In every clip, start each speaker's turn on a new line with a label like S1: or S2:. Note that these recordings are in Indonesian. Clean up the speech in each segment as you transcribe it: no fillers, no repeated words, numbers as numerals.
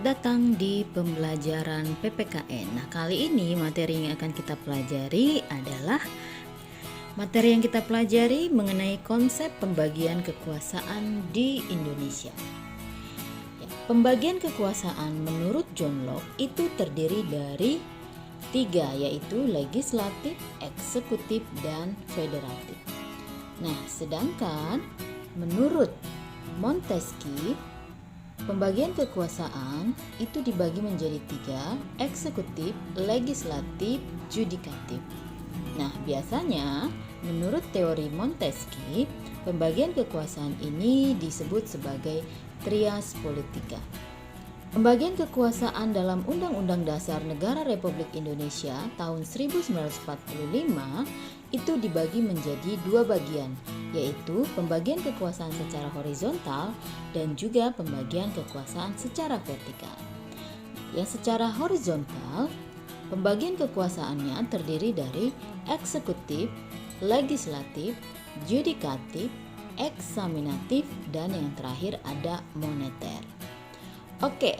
S1: Selamat datang di pembelajaran PPKN. Nah, kali ini materi yang akan kita pelajari adalah materi yang kita pelajari mengenai konsep pembagian kekuasaan di Indonesia. Ya, pembagian kekuasaan menurut John Locke itu terdiri dari 3, yaitu legislatif, eksekutif, dan federatif. Nah, sedangkan menurut Montesquieu, pembagian kekuasaan itu dibagi menjadi 3, eksekutif, legislatif, judikatif. Nah, biasanya menurut teori Montesquieu, pembagian kekuasaan ini disebut sebagai trias politika. Pembagian kekuasaan dalam Undang-Undang Dasar Negara Republik Indonesia tahun 1945 itu dibagi menjadi 2 bagian, yaitu pembagian kekuasaan secara horizontal dan juga pembagian kekuasaan secara vertikal. Yang secara horizontal, pembagian kekuasaannya terdiri dari eksekutif, legislatif, judikatif, eksaminatif, dan yang terakhir ada moneter. Oke,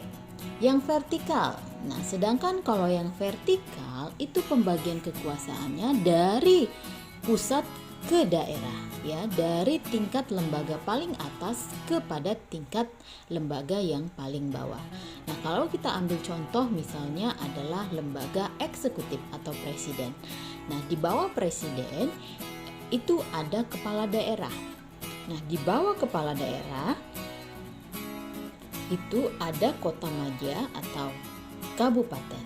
S1: yang vertikal. Nah, sedangkan kalau yang vertikal itu pembagian kekuasaannya dari pusat ke daerah, ya, dari tingkat lembaga paling atas kepada tingkat lembaga yang paling bawah. Nah, kalau kita ambil contoh misalnya adalah lembaga eksekutif atau presiden. Nah, di bawah presiden itu ada kepala daerah. Nah, di bawah kepala daerah itu ada kota madya atau kabupaten.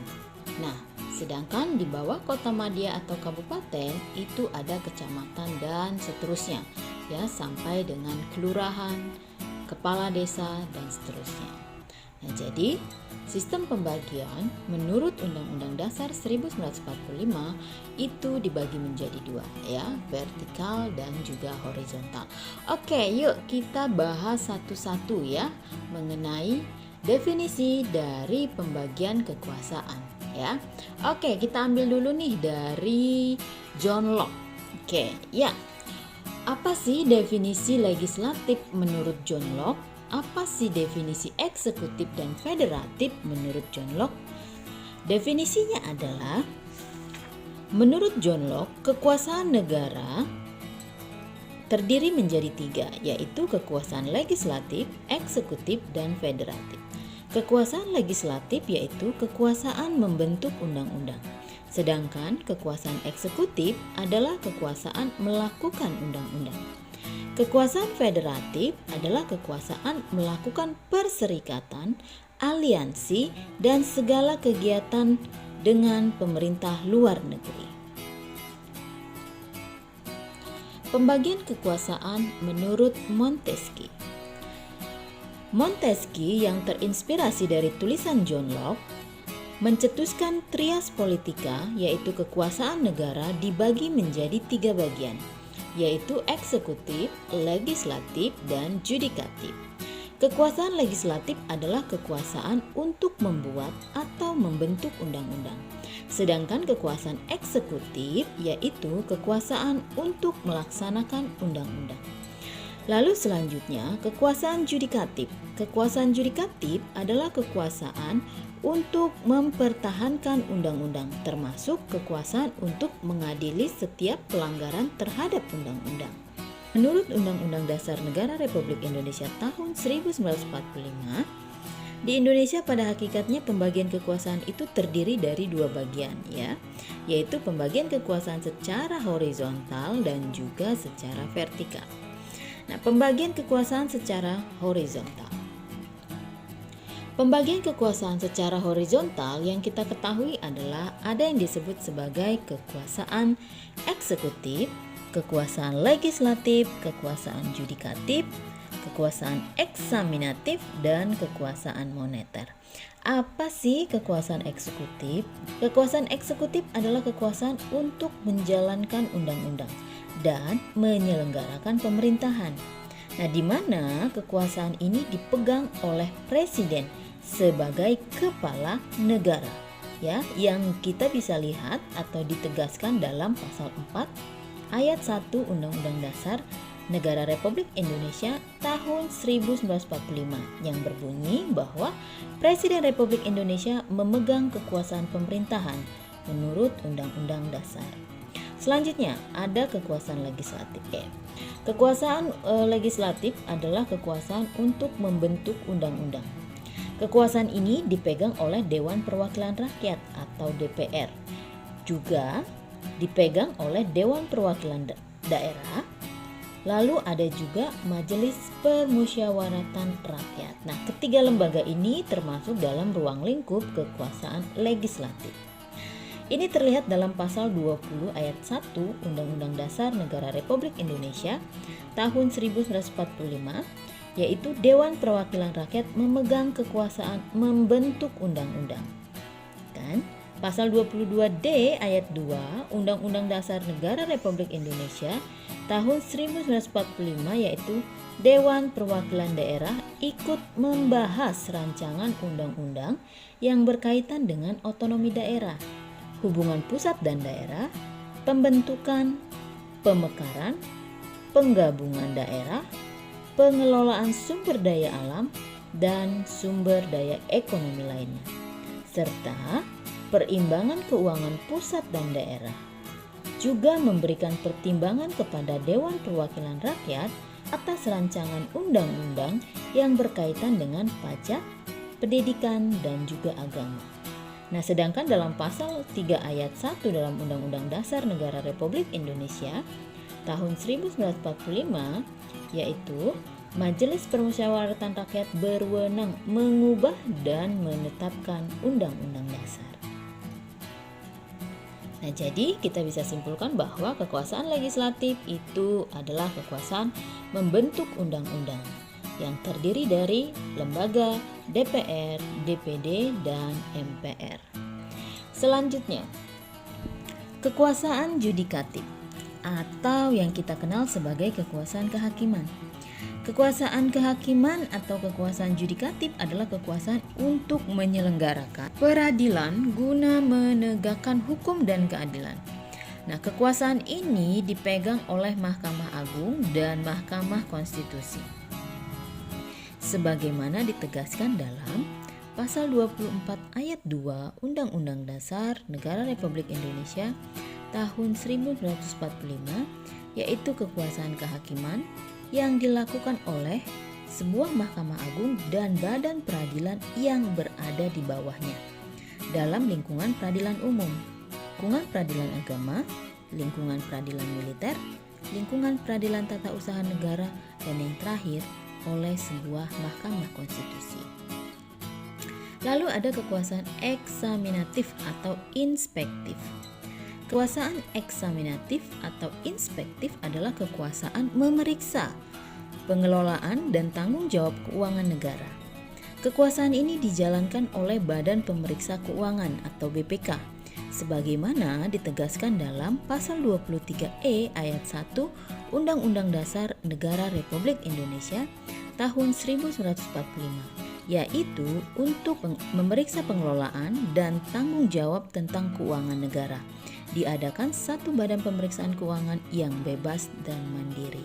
S1: Nah, sedangkan di bawah kota madya atau kabupaten itu ada kecamatan dan seterusnya, ya, sampai dengan kelurahan, kepala desa dan seterusnya. Nah, jadi sistem pembagian menurut Undang-Undang Dasar 1945 itu dibagi menjadi 2, ya, vertikal dan juga horizontal. Oke, yuk kita bahas satu-satu ya mengenai definisi dari pembagian kekuasaan, ya. Oke, kita ambil dulu nih dari John Locke. Oke, ya. Apa sih definisi legislatif menurut John Locke? Apa sih definisi eksekutif dan federatif menurut John Locke? Definisinya adalah, menurut John Locke, kekuasaan negara terdiri menjadi 3, yaitu kekuasaan legislatif, eksekutif, dan federatif. Kekuasaan legislatif yaitu kekuasaan membentuk undang-undang, sedangkan kekuasaan eksekutif adalah kekuasaan melakukan undang-undang. Kekuasaan federatif adalah kekuasaan melakukan perserikatan, aliansi, dan segala kegiatan dengan pemerintah luar negeri. Pembagian kekuasaan menurut Montesquieu. Montesquieu yang terinspirasi dari tulisan John Locke mencetuskan trias politika, yaitu kekuasaan negara dibagi menjadi 3 bagian, yaitu eksekutif, legislatif, dan judikatif. Kekuasaan legislatif adalah kekuasaan untuk membuat atau membentuk undang-undang. Sedangkan kekuasaan eksekutif yaitu kekuasaan untuk melaksanakan undang-undang. Lalu selanjutnya, kekuasaan judikatif. Kekuasaan judikatif adalah kekuasaan untuk mempertahankan undang-undang, termasuk kekuasaan untuk mengadili setiap pelanggaran terhadap undang-undang. Menurut Undang-Undang Dasar Negara Republik Indonesia tahun 1945, di Indonesia pada hakikatnya pembagian kekuasaan itu terdiri dari 2 bagian, ya, yaitu pembagian kekuasaan secara horizontal dan juga secara vertikal. Nah, pembagian kekuasaan secara horizontal. Pembagian kekuasaan secara horizontal yang kita ketahui adalah ada yang disebut sebagai kekuasaan eksekutif, kekuasaan legislatif, kekuasaan judikatif, kekuasaan eksaminatif, dan kekuasaan moneter. Apa sih kekuasaan eksekutif? Kekuasaan eksekutif adalah kekuasaan untuk menjalankan undang-undang dan menyelenggarakan pemerintahan. Nah, di mana kekuasaan ini dipegang oleh presiden sebagai kepala negara, ya, yang kita bisa lihat atau ditegaskan dalam pasal 4 ayat 1 Undang-Undang Dasar Negara Republik Indonesia tahun 1945 yang berbunyi bahwa Presiden Republik Indonesia memegang kekuasaan pemerintahan menurut Undang-Undang Dasar. Selanjutnya ada kekuasaan legislatif. Kekuasaan legislatif adalah kekuasaan untuk membentuk undang-undang. Kekuasaan ini dipegang oleh Dewan Perwakilan Rakyat atau DPR. Juga dipegang oleh Dewan Perwakilan Daerah. Lalu ada juga Majelis Permusyawaratan Rakyat. Nah, ketiga lembaga ini termasuk dalam ruang lingkup kekuasaan legislatif. Ini terlihat dalam pasal 20 ayat 1 Undang-Undang Dasar Negara Republik Indonesia tahun 1945, yaitu Dewan Perwakilan Rakyat memegang kekuasaan membentuk undang-undang. Dan pasal 22D ayat 2 Undang-Undang Dasar Negara Republik Indonesia tahun 1945, yaitu Dewan Perwakilan Daerah ikut membahas rancangan undang-undang yang berkaitan dengan otonomi daerah, hubungan pusat dan daerah, pembentukan, pemekaran, penggabungan daerah, pengelolaan sumber daya alam, dan sumber daya ekonomi lainnya, serta perimbangan keuangan pusat dan daerah. Juga memberikan pertimbangan kepada Dewan Perwakilan Rakyat atas rancangan undang-undang yang berkaitan dengan pajak, pendidikan, dan juga agama. Nah, sedangkan dalam pasal 3 ayat 1 dalam Undang-Undang Dasar Negara Republik Indonesia tahun 1945, yaitu Majelis Permusyawaratan Rakyat berwenang mengubah dan menetapkan undang-undang dasar. Nah, jadi kita bisa simpulkan bahwa kekuasaan legislatif itu adalah kekuasaan membentuk undang-undang yang terdiri dari lembaga DPR, DPD, dan MPR. Selanjutnya, kekuasaan yudikatif atau yang kita kenal sebagai kekuasaan kehakiman. Kekuasaan kehakiman atau kekuasaan yudikatif adalah kekuasaan untuk menyelenggarakan peradilan guna menegakkan hukum dan keadilan. Nah, kekuasaan ini dipegang oleh Mahkamah Agung dan Mahkamah Konstitusi, sebagaimana ditegaskan dalam pasal 24 ayat 2 Undang-Undang Dasar Negara Republik Indonesia tahun 1945, yaitu kekuasaan kehakiman yang dilakukan oleh sebuah Mahkamah Agung dan badan peradilan yang berada di bawahnya dalam lingkungan peradilan umum, lingkungan peradilan agama, lingkungan peradilan militer, lingkungan peradilan tata usaha negara, dan yang terakhir oleh sebuah Mahkamah Konstitusi. Lalu ada kekuasaan eksaminatif atau inspektif. Kekuasaan eksaminatif atau inspektif adalah kekuasaan memeriksa pengelolaan dan tanggung jawab keuangan negara. Kekuasaan ini dijalankan oleh Badan Pemeriksa Keuangan atau BPK, sebagaimana ditegaskan dalam pasal 23E ayat 1 Undang-Undang Dasar Negara Republik Indonesia tahun 1945, yaitu untuk memeriksa pengelolaan dan tanggung jawab tentang keuangan negara. Diadakan satu badan pemeriksaan keuangan yang bebas dan mandiri.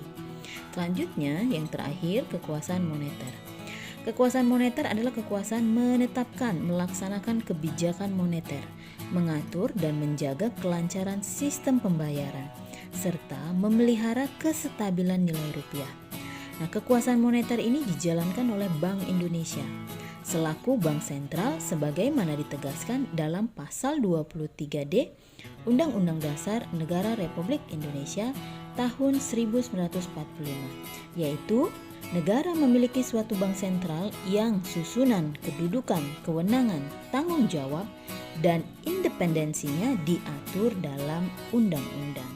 S1: Selanjutnya, yang terakhir, kekuasaan moneter. Kekuasaan moneter adalah kekuasaan menetapkan, melaksanakan kebijakan moneter, mengatur dan menjaga kelancaran sistem pembayaran, serta memelihara kestabilan nilai rupiah. Nah, kekuasaan moneter ini dijalankan oleh Bank Indonesia selaku bank sentral sebagaimana ditegaskan dalam pasal 23D Undang-Undang Dasar Negara Republik Indonesia tahun 1945, yaitu negara memiliki suatu bank sentral yang susunan, kedudukan, kewenangan, tanggung jawab, dan independensinya diatur dalam undang-undang.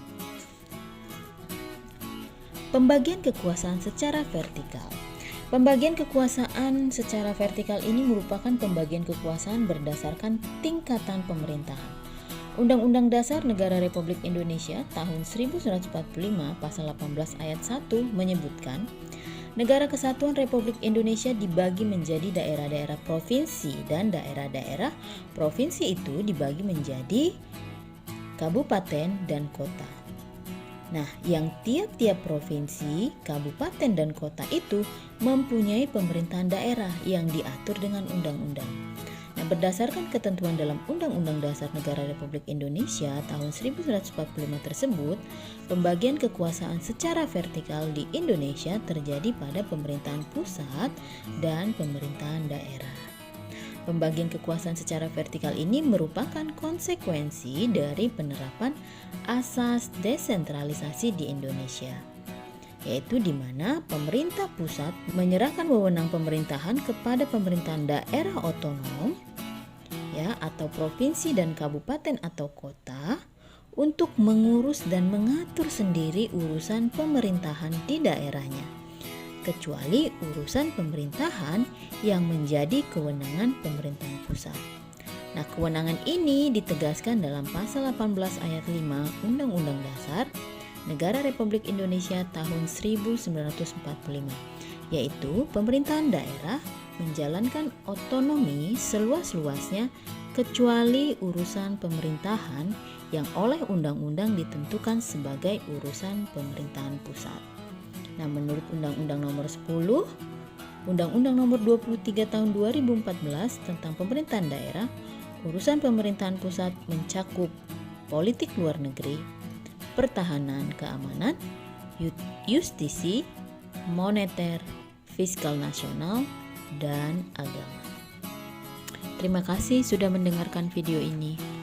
S1: Pembagian kekuasaan secara vertikal. Pembagian kekuasaan secara vertikal ini merupakan pembagian kekuasaan berdasarkan tingkatan pemerintahan. Undang-Undang Dasar Negara Republik Indonesia tahun 1945 pasal 18 ayat 1 menyebutkan Negara Kesatuan Republik Indonesia dibagi menjadi daerah-daerah provinsi dan daerah-daerah provinsi itu dibagi menjadi kabupaten dan kota. Nah, yang tiap-tiap provinsi, kabupaten, dan kota itu mempunyai pemerintahan daerah yang diatur dengan undang-undang. Nah, berdasarkan ketentuan dalam Undang-Undang Dasar Negara Republik Indonesia tahun 1945 tersebut, pembagian kekuasaan secara vertikal di Indonesia terjadi pada pemerintahan pusat dan pemerintahan daerah. Pembagian kekuasaan secara vertikal ini merupakan konsekuensi dari penerapan asas desentralisasi di Indonesia, yaitu di mana pemerintah pusat menyerahkan wewenang pemerintahan kepada pemerintahan daerah otonom atau provinsi dan kabupaten atau kota untuk mengurus dan mengatur sendiri urusan pemerintahan di daerahnya, kecuali urusan pemerintahan yang menjadi kewenangan pemerintahan pusat. Nah, kewenangan ini ditegaskan dalam pasal 18 ayat 5 Undang-Undang Dasar Negara Republik Indonesia tahun 1945, yaitu pemerintahan daerah menjalankan otonomi seluas-luasnya kecuali urusan pemerintahan yang oleh undang-undang ditentukan sebagai urusan pemerintahan pusat. Nah, menurut Undang-Undang Nomor 10, Undang-Undang Nomor 23 Tahun 2014 tentang pemerintahan daerah, urusan pemerintahan pusat mencakup politik luar negeri, pertahanan keamanan, justisi, moneter, fiskal nasional, dan agama. Terima kasih sudah mendengarkan video ini.